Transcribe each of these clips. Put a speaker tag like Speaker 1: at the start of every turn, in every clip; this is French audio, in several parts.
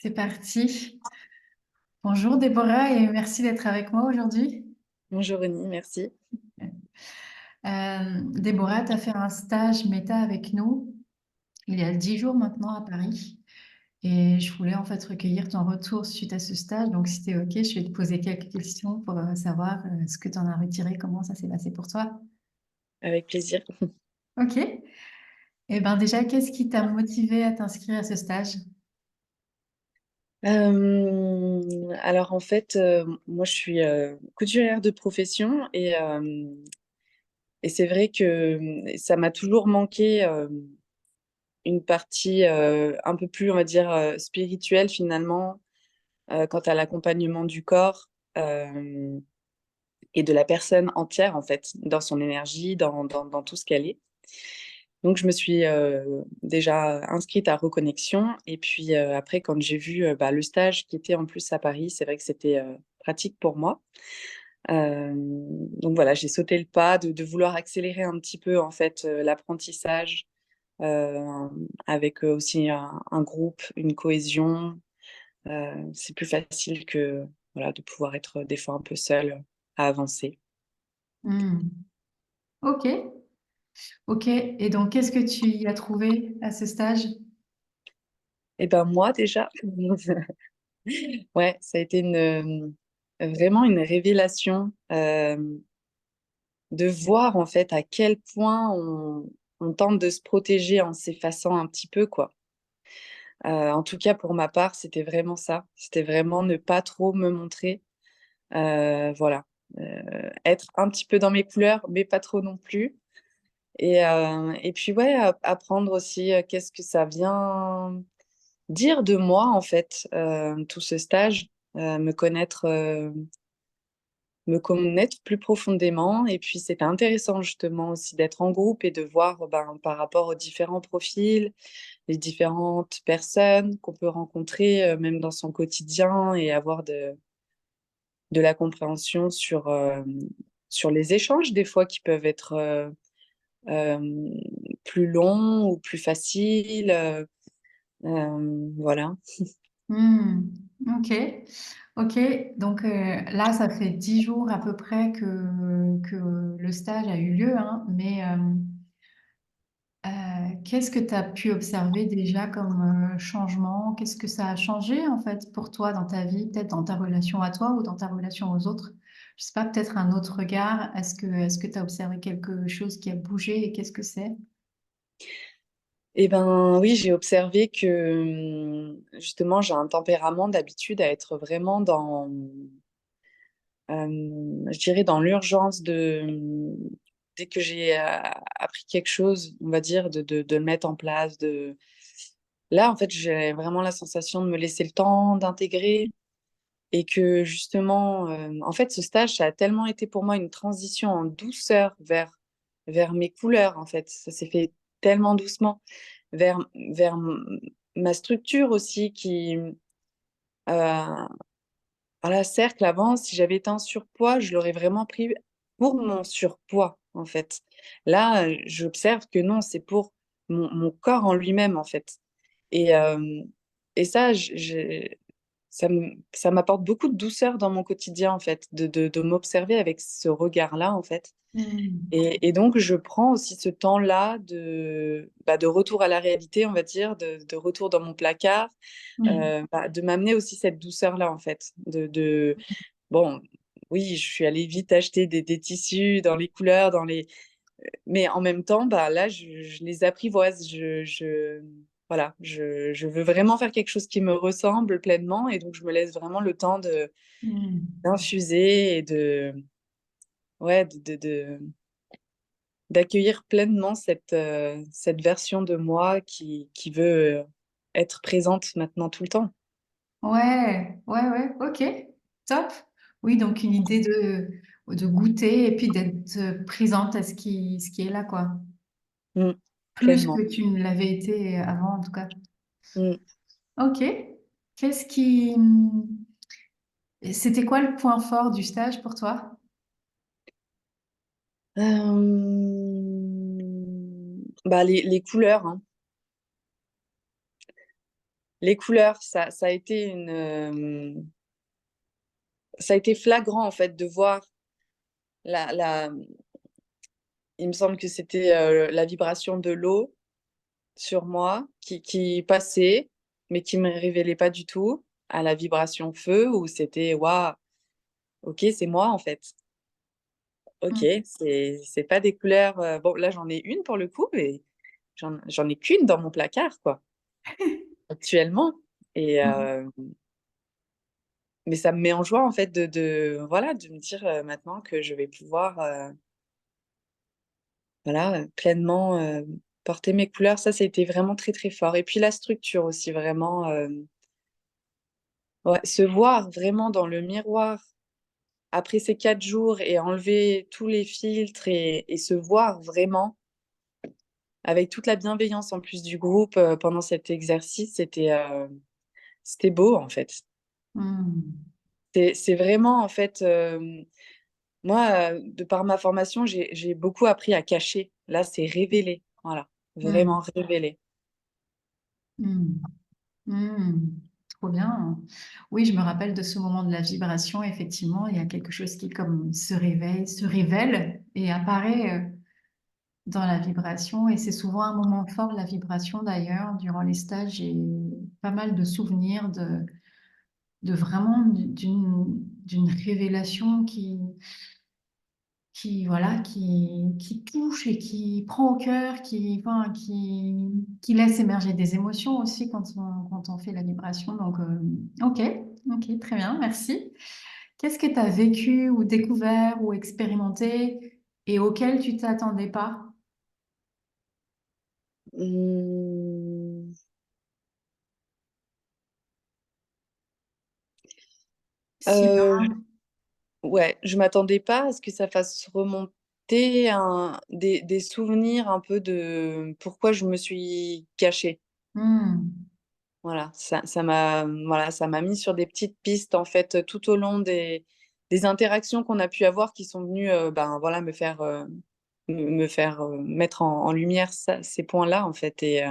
Speaker 1: C'est parti. Bonjour Déborah et merci d'être avec moi aujourd'hui.
Speaker 2: Bonjour Rémi, merci.
Speaker 1: Déborah, tu as fait un stage méta avec nous il y a 10 jours maintenant à Paris et je voulais en fait recueillir ton retour suite à ce stage. Donc si tu es OK, je vais te poser quelques questions pour savoir ce que tu en as retiré, comment ça s'est passé pour toi.
Speaker 2: Avec plaisir.
Speaker 1: OK. Et ben déjà, qu'est-ce qui t'a motivé à t'inscrire à ce stage?
Speaker 2: Alors en fait, moi je suis couturière de profession et c'est vrai que ça m'a toujours manqué une partie un peu plus, on va dire, spirituelle finalement, quant à l'accompagnement du corps et de la personne entière en fait, dans son énergie, dans tout ce qu'elle est. Donc, je me suis déjà inscrite à Reconnexion. Et puis après, quand j'ai vu le stage qui était en plus à Paris, c'est vrai que c'était pratique pour moi. Donc voilà, j'ai sauté le pas de vouloir accélérer un petit peu en fait l'apprentissage euh, avec aussi un groupe, une cohésion. C'est plus facile que voilà, de pouvoir être des fois un peu seule à avancer.
Speaker 1: Hmm. OK. OK. Et donc, qu'est-ce que tu y as trouvé à ce stage?
Speaker 2: Et ben moi déjà, ouais, ça a été vraiment une révélation de voir en fait à quel point on tente de se protéger en s'effaçant un petit peu, quoi. En tout cas, pour ma part, c'était vraiment ça. C'était vraiment ne pas trop me montrer. Voilà. Être un petit peu dans mes couleurs, mais pas trop non plus. Et puis, ouais, apprendre aussi qu'est-ce que ça vient dire de moi, en fait, tout ce stage, me connaître plus profondément. Et puis, c'était intéressant justement aussi d'être en groupe et de voir par rapport aux différents profils, les différentes personnes qu'on peut rencontrer, même dans son quotidien, et avoir de la compréhension sur les échanges, des fois qui peuvent être euh, plus longs ou plus faciles. Voilà.
Speaker 1: Hmm. OK. OK. Donc là, ça fait 10 jours à peu près que le stage a eu lieu, hein, mais qu'est-ce que tu as pu observer déjà comme changement? Qu'est-ce que ça a changé en fait pour toi dans ta vie, peut-être dans ta relation à toi ou dans ta relation aux autres? Je sais pas, peut-être un autre regard. Est-ce que tu as observé quelque chose qui a bougé et qu'est-ce que c'est?
Speaker 2: Eh ben oui, j'ai observé que justement, j'ai un tempérament d'habitude à être vraiment je dirais, dans l'urgence dès que j'ai appris quelque chose, on va dire, de le mettre en place. Là, en fait, j'ai vraiment la sensation de me laisser le temps d'intégrer et que justement, en fait, ce stage, ça a tellement été pour moi une transition en douceur vers mes couleurs, en fait. Ça s'est fait tellement doucement vers ma structure aussi qui, voilà, cercle avant, si j'avais été en surpoids, je l'aurais vraiment pris pour mon surpoids, en fait. Là, j'observe que non, c'est pour mon corps en lui-même, en fait. Et, euh, et ça, ça m'apporte beaucoup de douceur dans mon quotidien, en fait, de m'observer avec ce regard-là, en fait.
Speaker 1: Hmm.
Speaker 2: Et donc, je prends aussi ce temps-là de retour à la réalité, on va dire, de retour dans mon placard,
Speaker 1: Hmm.
Speaker 2: de m'amener aussi cette douceur-là, en fait. Bon, oui, je suis allée vite acheter des tissus dans les couleurs, mais en même temps, là, je les apprivoise. Voilà, je veux vraiment faire quelque chose qui me ressemble pleinement, et donc je me laisse vraiment le temps
Speaker 1: Hmm.
Speaker 2: d'infuser et ouais, d'accueillir pleinement cette version de moi qui veut être présente maintenant tout le temps.
Speaker 1: Ouais, ouais, ouais, ok, top. Oui, donc une idée de goûter et puis d'être présente à ce qui est là, quoi.
Speaker 2: Mm,
Speaker 1: Plus
Speaker 2: pleinement.
Speaker 1: que tu ne l'avais été avant, en tout cas.
Speaker 2: Mm.
Speaker 1: Ok. Qu'est-ce qui... C'était quoi le point fort du stage pour toi?
Speaker 2: Les couleurs, hein. Les couleurs, ça a été ça a été flagrant en fait de voir la, il me semble que c'était la vibration de l'eau sur moi qui passait, mais qui me révélait pas du tout, à la vibration feu où c'était waouh, ok, c'est moi en fait. Ok,
Speaker 1: Mm.
Speaker 2: c'est pas des couleurs. Bon, là j'en ai une pour le coup, mais j'en ai qu'une dans mon placard quoi, actuellement. Et
Speaker 1: Mm.
Speaker 2: mais ça me met en joie en fait voilà de me dire maintenant que je vais pouvoir voilà pleinement porter mes couleurs. Ça a été vraiment très très fort. Et puis la structure aussi vraiment. Ouais, se voir vraiment dans le miroir après ces 4 jours et enlever tous les filtres et se voir vraiment avec toute la bienveillance en plus du groupe pendant cet exercice, c'était beau en fait.
Speaker 1: Mm.
Speaker 2: C'est vraiment en fait, moi, de par ma formation, j'ai beaucoup appris à cacher. Là, c'est révéler, voilà,
Speaker 1: Mm.
Speaker 2: vraiment révéler.
Speaker 1: Mm. Mm. Trop bien. Oui, je me rappelle de ce moment de la vibration. Effectivement, il y a quelque chose qui comme se réveille, se révèle et apparaît dans la vibration. Et c'est souvent un moment fort, la vibration d'ailleurs. Durant les stages, j'ai pas mal de souvenirs de vraiment d'une révélation qui voilà qui touche et qui prend au cœur, enfin, qui laisse émerger des émotions aussi quand on fait la vibration. Donc ok, ok, très bien, merci. Qu'est-ce que tu as vécu ou découvert ou expérimenté et auquel tu t'attendais pas?
Speaker 2: Hum,
Speaker 1: Si.
Speaker 2: euh, ouais, je m'attendais pas à ce que ça fasse remonter des souvenirs un peu de pourquoi je me suis cachée.
Speaker 1: Hmm.
Speaker 2: Voilà, ça m'a mis sur des petites pistes en fait tout au long des interactions qu'on a pu avoir qui sont venues ben voilà me faire mettre en lumière ces points-là en fait et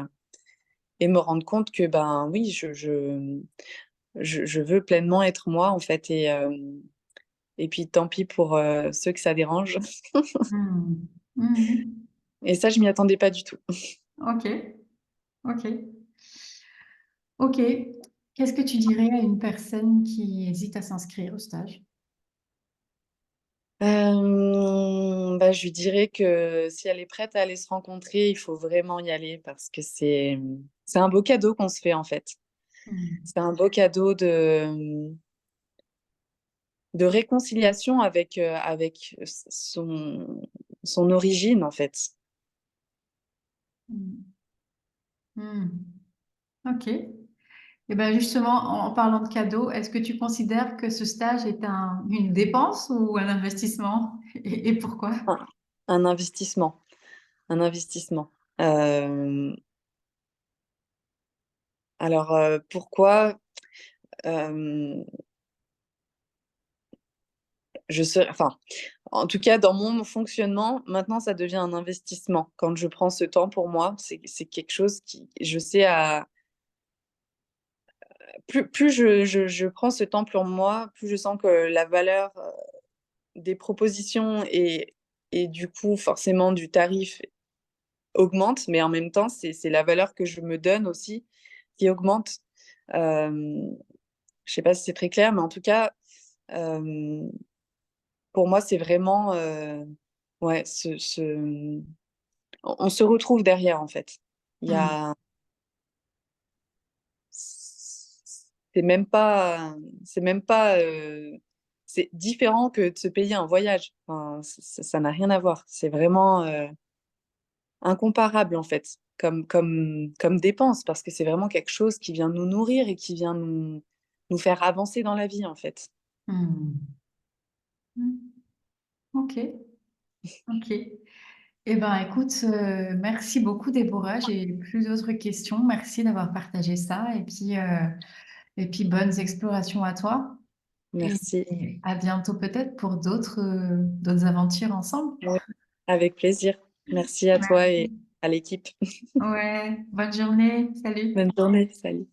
Speaker 2: me rendre compte que ben oui je veux pleinement être moi en fait et puis tant pis pour ceux que ça dérange.
Speaker 1: Hmm. Hmm.
Speaker 2: Et ça je m'y attendais pas du tout.
Speaker 1: Ok, ok. Ok. Qu'est-ce que tu dirais à une personne qui hésite à s'inscrire au stage?
Speaker 2: Bah, je lui dirais que si elle est prête à aller se rencontrer, il faut vraiment y aller parce que c'est un beau cadeau qu'on se fait en fait.
Speaker 1: Hmm.
Speaker 2: C'est un beau cadeau de réconciliation avec son origine en fait.
Speaker 1: Hmm. Hmm. Ok. Et ben justement, en parlant de cadeaux, est-ce que tu considères que ce stage est une dépense ou un investissement? Et pourquoi?
Speaker 2: Un, un investissement, un investissement. Euh, alors pourquoi euh, enfin, en tout cas, dans mon fonctionnement, maintenant, ça devient un investissement. Quand je prends ce temps pour moi, c'est quelque chose qui, je sais, plus je prends ce temps pour moi, plus je sens que la valeur des propositions et du coup, forcément, du tarif augmente, mais en même temps, c'est la valeur que je me donne aussi qui augmente. Euh, je sais pas si c'est très clair, mais en tout cas, euh, pour moi, c'est vraiment ouais, on se retrouve derrière en fait. Il y
Speaker 1: Hmm.
Speaker 2: a, c'est même pas, c'est différent que de se payer un voyage. Enfin, ça n'a rien à voir. C'est vraiment incomparable en fait, comme dépense, parce que c'est vraiment quelque chose qui vient nous nourrir et qui vient nous faire avancer dans la vie en fait.
Speaker 1: Hmm. Hmm. Ok, ok. Eh ben, écoute, merci beaucoup, Déborah. J'ai plus d'autres questions. Merci d'avoir partagé ça. Et puis, bonnes explorations à toi. Et
Speaker 2: Merci.
Speaker 1: et à bientôt peut-être pour d'autres aventures ensemble.
Speaker 2: Oui, avec plaisir. Merci à toi et
Speaker 1: Merci.
Speaker 2: à l'équipe.
Speaker 1: Ouais, bonne journée. Salut.
Speaker 2: Bonne journée. Salut.